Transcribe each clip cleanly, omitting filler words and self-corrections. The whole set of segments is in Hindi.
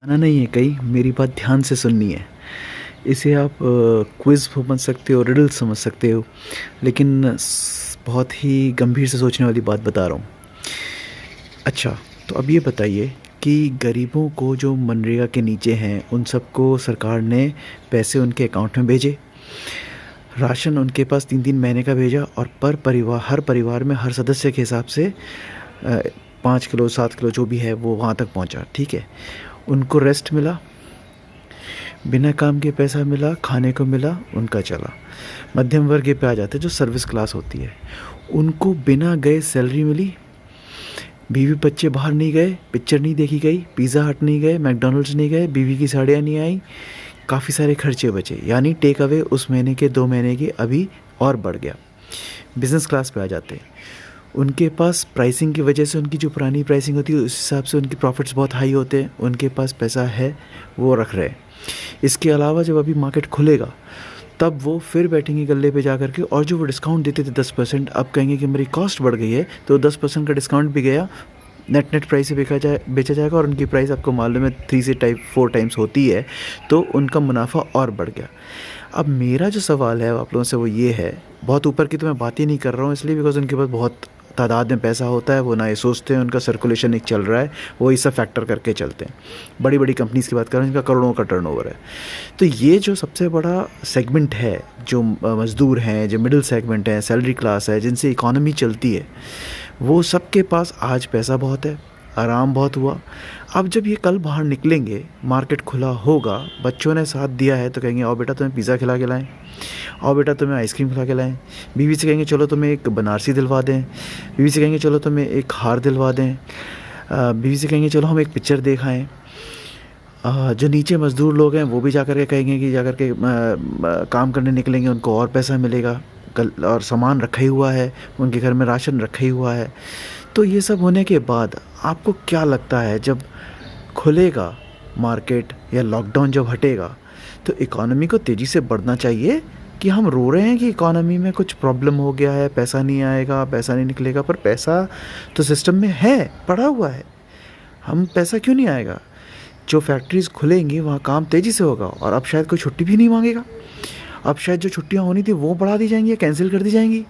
आना नहीं है कहीं, मेरी बात ध्यान से सुननी है। इसे आप क्विज़ समझ सकते हो, रिडल समझ सकते हो, लेकिन बहुत ही गंभीर से सोचने वाली बात बता रहा हूँ। अच्छा, तो अब ये बताइए कि गरीबों को जो मनरेगा के नीचे हैं, उन सबको सरकार ने पैसे उनके अकाउंट में भेजे, राशन उनके पास 3-3 महीने का भेजा और पर परिवार, हर परिवार में हर सदस्य के हिसाब से 5 किलो 7 किलो जो भी है वो वहाँ तक पहुँचा, ठीक है। उनको रेस्ट मिला, बिना काम के पैसा मिला, खाने को मिला, उनका चला। मध्यम वर्ग पे आ जाते हैं जो सर्विस क्लास होती है, उनको बिना गए सैलरी मिली, बीवी बच्चे बाहर नहीं गए, पिक्चर नहीं देखी गई, पिज़्ज़ा हट नहीं गए, मैकडॉनल्ड्स नहीं गए, बीवी की साड़ियाँ नहीं आई, काफ़ी सारे खर्चे बचे, यानी टेक अवे उस महीने के 2 महीने के अभी और बढ़ गया। बिज़नेस क्लास पे आ जाते हैं, उनके पास प्राइसिंग की वजह से, उनकी जो पुरानी प्राइसिंग होती है उस हिसाब से उनके प्रॉफिट्स बहुत हाई होते हैं, उनके पास पैसा है, वो रख रहे हैं। इसके अलावा जब अभी मार्केट खुलेगा तब वो फिर बैठेंगे गल्ले पे जा कर के, और जो वो डिस्काउंट देते थे 10%, अब कहेंगे कि मेरी कॉस्ट बढ़ गई है तो 10% का डिस्काउंट भी गया, नेट प्राइस से बेचा जाएगा, और उनकी प्राइस आपको मालूम है 3 से 4 टाइम्स होती है, तो उनका मुनाफा और बढ़ गया। अब मेरा जो सवाल है आप लोगों से वो ये है, बहुत ऊपर की तो मैं बात ही नहीं कर रहा हूँ इसलिए बिकॉज उनके पास बहुत तादाद में पैसा होता है, वो ना ये सोचते हैं, उनका सर्कुलेशन एक चल रहा है, वो ये सब फैक्टर करके चलते हैं। बड़ी बड़ी कंपनीज की बात कर रहे हैं जिनका करोड़ों का टर्नओवर है। तो ये जो सबसे बड़ा सेगमेंट है, जो मज़दूर हैं, जो मिडिल सेगमेंट है, सैलरी क्लास है, जिनसे इकॉनमी चलती है, वो सबके पास आज पैसा बहुत है, आराम बहुत हुआ। अब जब ये कल बाहर निकलेंगे, मार्केट खुला होगा, बच्चों ने साथ दिया है तो कहेंगे आओ बेटा तुम्हें पिज़्ज़ा खिला के लाएं, आओ बेटा तुम्हें आइसक्रीम खिला के लाएं। बीवी से कहेंगे चलो तुम्हें एक बनारसी दिलवा दें, बीवी से कहेंगे चलो तुम्हें एक हार दिलवा दें, बीवी से कहेंगे चलो हम एक पिक्चर देखाएं। जो नीचे मज़दूर लोग हैं वो भी जा कर के कहेंगे कि जा कर के काम करने निकलेंगे, उनको और पैसा मिलेगा, और सामान रखा ही हुआ है, उनके घर में राशन रखा ही हुआ है। तो ये सब होने के बाद आपको क्या लगता है, जब खुलेगा मार्केट या लॉकडाउन जब हटेगा तो इकॉनमी को तेज़ी से बढ़ना चाहिए, कि हम रो रहे हैं कि इकॉनमी में कुछ प्रॉब्लम हो गया है, पैसा नहीं आएगा, पैसा नहीं निकलेगा, पर पैसा तो सिस्टम में है, पड़ा हुआ है, हम पैसा क्यों नहीं आएगा? जो फैक्ट्रीज़ खुलेंगी वहाँ काम तेज़ी से होगा, और अब शायद कोई छुट्टी भी नहीं मांगेगा, अब शायद जो छुट्टियाँ होनी थी वो बढ़ा दी जाएंगी या कैंसिल कर दी जाएंगी।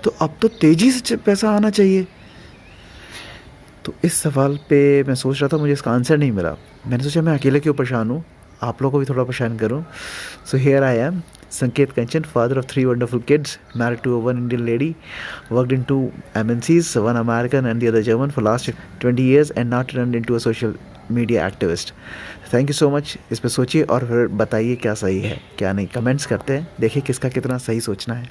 तो अब तो तेज़ी से पैसा आना चाहिए। तो इस सवाल पे मैं सोच रहा था, मुझे इसका आंसर नहीं मिला। मैंने सोचा मैं अकेले क्यों परेशान हूँ, आप लोगों को भी थोड़ा परेशान करूँ। So here I am, Sanket Kanchan, father of 3 wonderful kids, married to one Indian lady, worked in 2 MNCs, one American and the other German, for last 20 years, and now turned into a social media activist. Thank you so much. इस पर सोचिए और फिर बताइए क्या सही है क्या नहीं, कमेंट्स करते हैं, देखिए किसका कितना सही सोचना है।